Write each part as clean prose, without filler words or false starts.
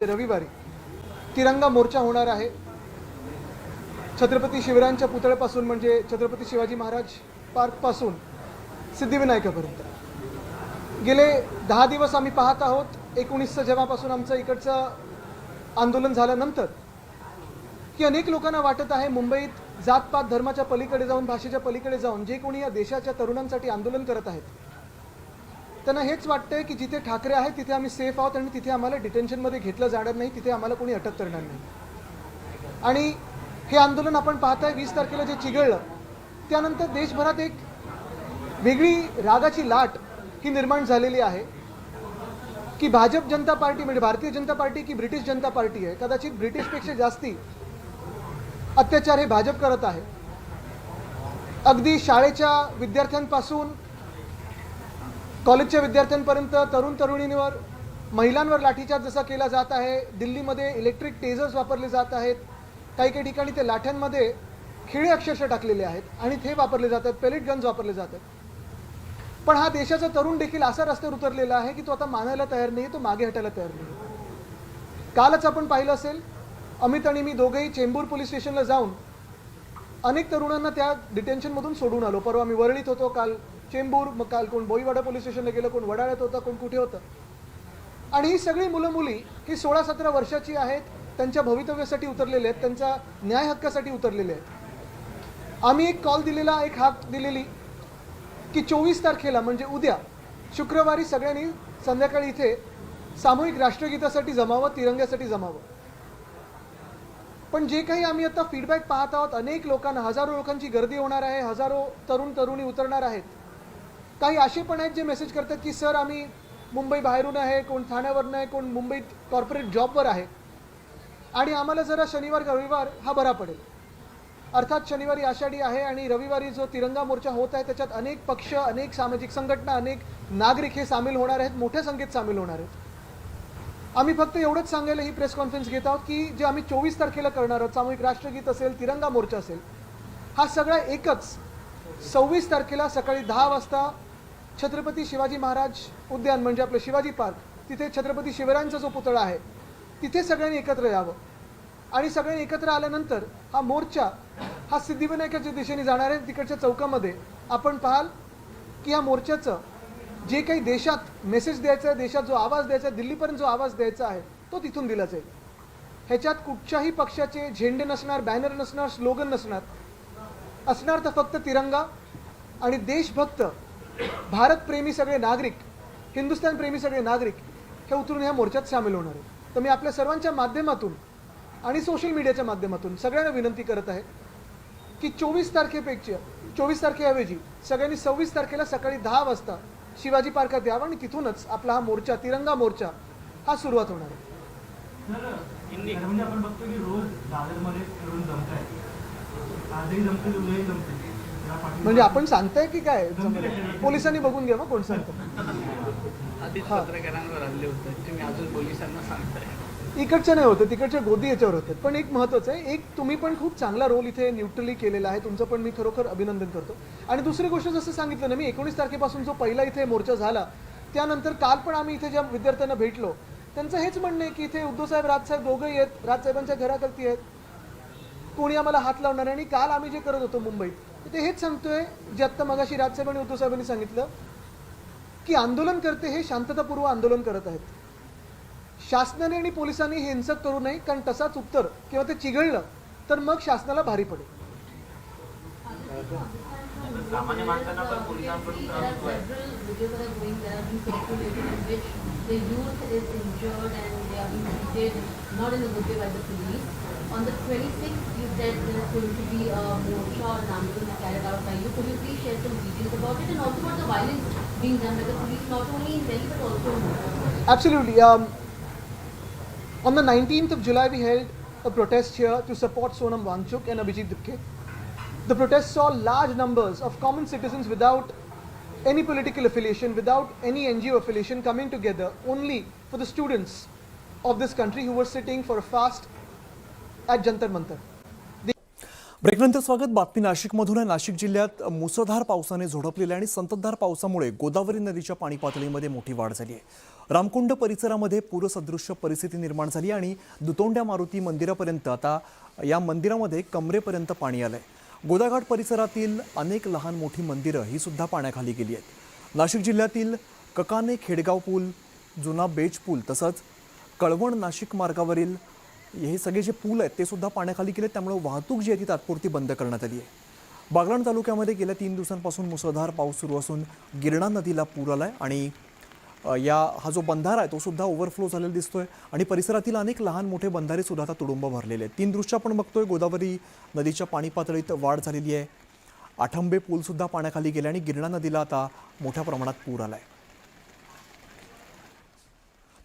रविवारी तिरंगा मोर्चा होणार आहे। छत्रपती शिवरायांच्या पुतळ्यापासून म्हणजे छत्रपती शिवाजी महाराज पार्क पासून सिद्धिविनायकापर्यंत गेले 10 दिवस आम्ही पाहत आहोत। 19 जेव्हापासून आमचं इकडचं आंदोलन झाल्यानंतर की अनेक लोकांना वाटत आहे मुंबईत जातपात धर्माच्या पलीकडे जाऊन भाषेच्या पलीकडे जाऊन जे कोणी या देशाच्या तरुणांसाठी आंदोलन करत आहेत त्यांना हेच वाटतंय की जिथे ठाकरे आहेत तिथे आम्ही सेफ आहोत आणि तिथे आम्हाला डिटेन्शनमध्ये घेतलं जाणार नाही, तिथे आम्हाला कोणी अटक करणार नाही। आणि हे आंदोलन आपण पाहताय 20 तारखेला जे चिघळलं त्यानंतर देशभरात एक वेगळी रागाची लाट ही निर्माण झालेली आहे की भाजप जनता पार्टी म्हणजे भारतीय जनता पार्टी की ब्रिटिश जनता पार्टी आहे। कदाचित ब्रिटिशपेक्षा जास्ती अत्याचार हे भाजप करत आहे। अगदी शाळेच्या विद्यार्थ्यांपासून कॉलेजच्या विद्यार्थ्यांपर्यंत तरुण तरुणींवर महिलांवर लाठीचार्ज जसा केला जात आहे। दिल्लीमध्ये इलेक्ट्रिक टेजर्स वापरले जात आहेत, काही काही ठिकाणी ते लाठ्यांमध्ये खिळे अक्षरशः टाकलेले आहेत आणि ते वापरले जातात, पेलेट गन्स वापरले जातात। पण हा देशाचा तरुण देखील असा रस्त्यावर उतरलेला आहे की तो आता मानायला तयार नाही, तो मागे हटायला तयार नाही। कालच आपण पाहिलं असेल अमित आणि मी दोघेही चेंबूर पोलीस स्टेशनला जाऊन अनेक तरुणांना त्या डिटेन्शनमधून सोडून आलो। परवा मी वरळीत होतो, काल चेंबूर, मग काल कोण बोईवाडा पोलीस स्टेशनला गेलं, कोण वडाळ्यात होतं, कोण कुठे होतं। आणि ही सगळी मुलं मुली ही 16-17 वर्षाची आहेत, त्यांच्या भवितव्यासाठी उतरलेले आहेत, त्यांच्या न्याय हक्कासाठी उतरलेले आहेत। आम्ही एक कॉल दिलेला, एक हाक दिलेली की 24 तारखेला म्हणजे उद्या शुक्रवारी सगळ्यांनी संध्याकाळी इथे सामूहिक राष्ट्रगीतासाठी जमावं, तिरंग्यासाठी जमावं। पण जे काही आम्ही आता फीडबॅक पाहत आहोत, अनेक लोकांना, हजारो लोकांची गर्दी होणार आहे, हजारो तरुण तरुणी उतरणार आहेत। काही असे पण आहेत जे मेसेज करतात की सर आम्ही मुंबई बाहेरून आहे, कोण ठाण्यावरून आहे, कोण मुंबईत कॉर्पोरेट जॉबवर आहे आणि आम्हाला जरा शनिवार रविवार हा बरा पडेल। अर्थात शनिवारी आषाढी आहे आणि रविवारी जो तिरंगा मोर्चा होत आहे त्याच्यात अनेक पक्ष, अनेक सामाजिक संघटना, अनेक नागरिक हे सामील होणार आहेत, मोठ्या संख्येत सामील होणार आहेत। आम्ही फक्त एवढंच सांगायला ही प्रेस कॉन्फरन्स घेत आहोत की जे आम्ही 24 तारखेला करणार आहोत, सामूहिक राष्ट्रगीत असेल, तिरंगा मोर्चा असेल, हा सगळा एकच 26 तारखेला सकाळी 10 वाजता छत्रपती शिवाजी महाराज उद्यान म्हणजे आपलं शिवाजी पार्क, तिथे छत्रपती शिवरायांचा जो पुतळा आहे तिथे सगळ्यांनी एकत्र यावं। आणि सगळ्यांनी एकत्र आल्यानंतर हा मोर्चा हा सिद्धिविनायकाच्या दिशेने जाणार आहे। तिकडच्या चौकामध्ये आपण पाहाल की या मोर्चाचं जे काही देशात मेसेज द्यायचा आहे, देशात जो आवाज द्यायचा आहे, दिल्लीपर्यंत जो आवाज द्यायचा आहे तो तिथून दिला जाईल। ह्याच्यात कुठच्याही पक्षाचे झेंडे नसणार, बॅनर नसणार, स्लोगन नसणार, असणार तर फक्त तिरंगा आणि देशभक्त भारतप्रेमी सगळे नागरिक, हिंदुस्थान प्रेमी सगळे नागरिक हे उतरून ह्या मोर्चात सामील होणार आहेत। तर मी आपल्या सर्वांच्या माध्यमातून आणि सोशल मीडियाच्या माध्यमातून सगळ्यांना विनंती करत आहे की 24 तारखेऐवजी सगळ्यांनी 26 तारखेला सकाळी 10 वाजता शिवाजी पार्कात यावं आणि तिथूनच आपला हा मोर्चा, तिरंगा मोर्चा हा सुरुवात होणार आहे। म्हणजे आपण बघतो की रोज दादरमध्ये फिरून जमताय, आजही जमते, उद्याही जमते, म्हणजे आपण सांगताय की काय पोलिसांनी बघून घ्या, मग कोण सांगतं। आधीच पत्रकारांवर हल्ले होतात, तुम्ही अजून पोलिसांना सांगताय। इकडच्या नाही होतं, तिकडच्या गोदी याच्यावर होतात। पण एक महत्त्वाचं आहे, एक तुम्ही पण खूप चांगला रोल इथे न्यूट्रली केलेला आहे, तुमचं पण मी खरोखर अभिनंदन करतो। आणि दुसरी गोष्ट जसं सांगितलं ना मी, 19 तारखेपासून जो पहिला इथे मोर्चा झाला त्यानंतर काल पण आम्ही इथे ज्या विद्यार्थ्यांना भेटलो त्यांचं हेच म्हणणं आहे की इथे उद्धवसाहेब, राजसाहेब दोघंही आहेत, राजसाहेबांच्या घराकरती आहेत, कोणी आम्हाला हात लावणार आहे। आणि काल आम्ही जे करत होतो मुंबईत ते हेच सांगतोय जे आत्ता मगाशी राजसाहेब आणि उद्धवसाहेबांनी सांगितलं की आंदोलनकर्ते हे शांततापूर्व आंदोलन करत आहेत। शासनाने आणि पोलिसांनी हे हिंसक करू नये, कारण तसाच उत्तर किंवा ते चिघळलं तर मग शासनाला भारी पडेल। सामान्य माणसांना पण पोलिसांकडून On the 26th, you said there's going to be a morsha or an ambulance carried out by you. Could you please share some details about it and also about the violence being done by the police, not only in Delhi but also in Mumbai? Absolutely. On the 19th of July, we held a protest here to support Sonam Wangchuk and Abhijit Dipke. The protest saw large numbers of common citizens without any political affiliation, without any NGO affiliation, coming together only for the students of this country who were sitting for a fast at Jantar Mantar. ब्रेकनंतर स्वागत. बातमी नाशिकमधून आहे. नाशिक जिल्ह्यात मुसळधार पावसाने झोडपलेल्या आणि संततधार पावसामुळे गोदावरी नदीच्या पाणी पातळीमध्ये मोठी वाढ झाली आहे. रामकुंड परिसरामध्ये पूरसदृश्य परिस्थिती निर्माण झाली आणि दुतोंड्या मारुती मंदिरापर्यंत आता या मंदिरामध्ये कमरेपर्यंत पाणी आलंय. गोदाघाट परिसरातील अनेक लहान मोठी मंदिरं ही सुद्धा पाण्याखाली गेली आहेत. नाशिक जिल्ह्यातील ककाने खेडगाव पूल, जुना बेज पूल तसंच कळवण नाशिक मार्गावरील हे सगळे जे पूल आहेत ते सुद्धा पाण्याखाली गेले. त्यामुळे वाहतूक जी आहे ती तात्पुरती बंद करण्यात आली आहे. बागलाण तालुक्यामध्ये गेल्या 3 दिवसांपासून मुसळधार पाऊस सुरू असून गिरणा नदीला पूर आलाय आणि हा जो बंधारा आहे तो सुद्धा ओव्हरफ्लो झालेला दिसतोय आणि परिसरातील अनेक लहान मोठे बंधारे सुद्धा आता तुडुंब भरलेले आहेत. 3 दृश्य आपण बघतोय. गोदावरी नदीच्या पाणी पातळीत वाढ झालेली आहे. आठंबे पूल सुद्धा पाण्याखाली गेले आणि गिरणा नदीला आता मोठ्या प्रमाणात पूर आलाय.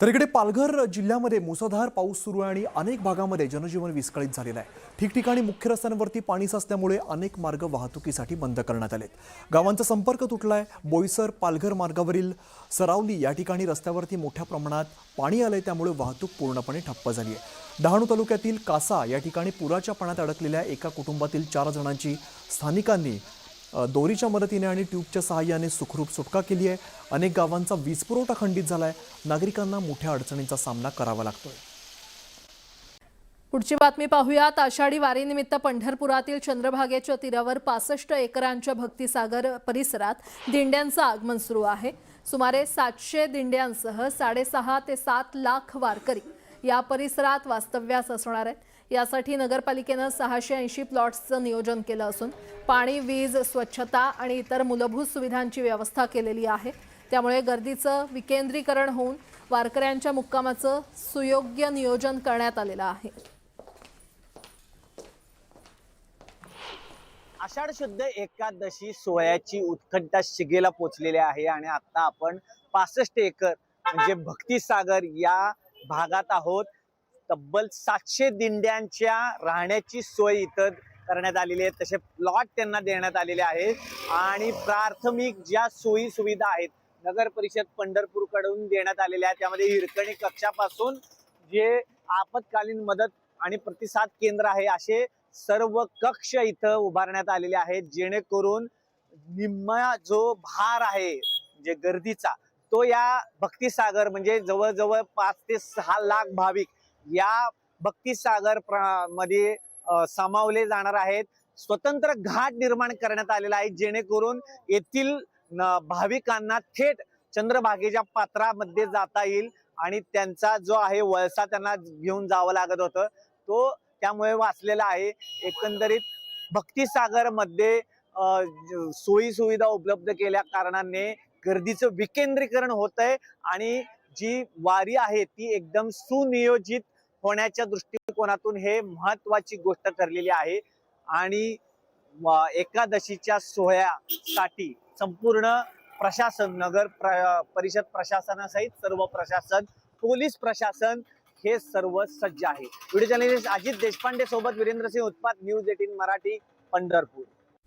तर इकडे पालघर जिल्ह्यामध्ये मुसळधार पाऊस सुरू आहे आणि अनेक भागामध्ये जनजीवन विस्कळीत झालेलं आहे. ठिकठिकाणी मुख्य रस्त्यांवरती पाणी साचल्यामुळे अनेक मार्ग वाहतुकीसाठी बंद करण्यात आलेत. गावांचा संपर्क तुटलाय. बोईसर पालघर मार्गावरील सरावली या ठिकाणी रस्त्यावरती मोठ्या प्रमाणात पाणी आलंय. त्यामुळे वाहतूक पूर्णपणे ठप्प झाली आहे. डहाणू तालुक्यातील कासा या ठिकाणी पुराच्या पाण्यात अडकलेल्या एका कुटुंबातील 4 जणांची स्थानिकांनी दोरीच्या मदतीने आणि ट्यूबच्या सहाय्याने सुखरूप सुटका केली आहे. अनेक गावांचा वीज पुरवठा खंडित झालाय. नागरिकांना मोठ्या अडचणींचा सामना करावा लागतोय. पुढची बातमी पाहूयात. आषाढी वारीनिमित्त पंढरपुरातील चंद्रभागेच्या तीरावर 65 एकरांच्या भक्तिसागर परिसरात दिंड्यांचं आगमन सुरू आहे. सुमारे 700 दिंड्यांसह 6.5 ते 7 लाख वारकरी या परिसरात वास्तव्यास असणार आहेत. यासाठी नगरपालिकेनं 680 प्लॉट्सचं नियोजन केलं असून पाणी, वीज, स्वच्छता आणि इतर मूलभूत सुविधांची व्यवस्था केलेली आहे. त्यामुळे गर्दीचं विकेंद्रीकरण होऊन वारकऱ्यांच्या मुक्कामाचं सुयोग्य नियोजन करण्यात आलेलं आहे. आषाढ शुद्ध एकादशी सोहळ्याची उत्कंठा शिगेला पोचलेली आहे आणि आता आपण 65 एकर म्हणजे भक्तिसागर या भागात आहोत. तब्बल 700 दिंड्यांच्या राहण्याची सोय इथं करण्यात आलेली आहे. तसे प्लॉट त्यांना देण्यात आलेले आहेत आणि प्राथमिक ज्या सोयी सुविधा आहेत नगर परिषद पंढरपूरकडून देण्यात आलेल्या आहेत. त्यामध्ये हिरकणी कक्षापासून जे आपत्कालीन मदत आणि प्रतिसाद केंद्र आहे असे सर्व कक्ष इथं उभारण्यात आलेले आहेत, जेणेकरून निम्मा जो भार आहे म्हणजे गर्दीचा तो या भक्तिसागर म्हणजे जवळजवळ 5 ते 6 लाख भाविक या भक्तिसागर मध्ये सामावले जाणार आहेत. स्वतंत्र घाट निर्माण करण्यात आलेला आहे, जेणेकरून येथील भाविकांना थेट चंद्रभागेच्या पात्रामध्ये जाता येईल आणि त्यांचा जो आहे वळसा त्यांना घेऊन जावं लागत होतं तो त्यामुळे वाचलेला आहे. एकंदरीत भक्तिसागर मध्ये सोयी सुविधा उपलब्ध केल्या कारणाने गर्दीचं विकेंद्रीकरण होत आहे आणि जी वारी आहे ती एकदम सुनियोजित होण्याच्या दृष्टिकोनातून हे महत्वाची गोष्ट ठरलेली आहे. आणि एकादशीच्या सोहळ्यासाठी संपूर्ण प्रशासन, नगर परिषद प्रशासनासहित सर्व प्रशासन, पोलीस प्रशासन हे सर्व सज्ज आहे. व्हिडिओ जर्नलिस्ट अजित देशपांडे सोबत वीरेंद्र सिंह उत्पात, न्यूज 18 मराठी, पंढरपूर.